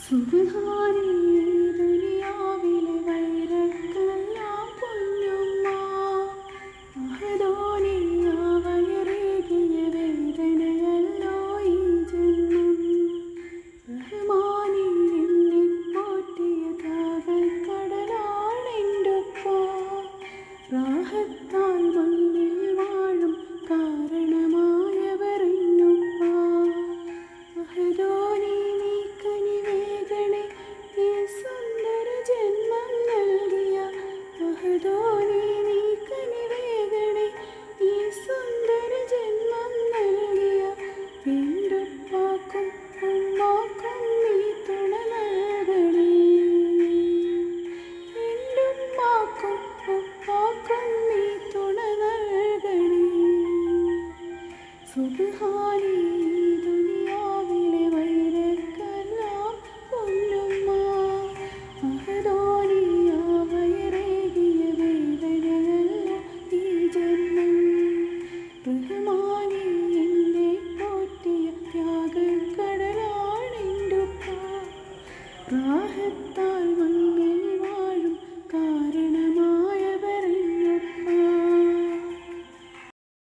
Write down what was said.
സുബ്ഹാനേ ദുനിയാവിലെ വൈരക്കെല്ലാം പൊന്നുമ്മ മഹദോനേ വയറേകിയ വേദനയല്ലോ ഈ ജന്മം റഹ്മാനേ എന്നെ പോറ്റിയ ത്യാഗക്കടലാണെൻ്റുപ്പ റാഹത്താൽ മണ്ണിൽ വാഴും കാരണമായവർ എന്നുപ്പ മഹദോനേ മഹദോനേ നീ കനിവേകണേ ഈ സുന്ദര ജന്മം നൽകിയ വീണ്ടുപ്പാക്കും ഉമ്മാക്കും നീ തുണ നൽകണേ വീണ്ടുമ്മാക്കും ഉപ്പാക്കും നീ തുണ നൽകണേ സുബ്ഹാനേ ദുനിയാവിലെ വൈരക്കെല്ലാം പൊന്നുമ്മ മഹദോനേ റഹ്മാനേ എന്നെ പോറ്റിയ ത്യാഗക്കടലാണെൻ്റുപ്പ റാഹത്താൽ മണ്ണിൽ വാഴും കാരണമായ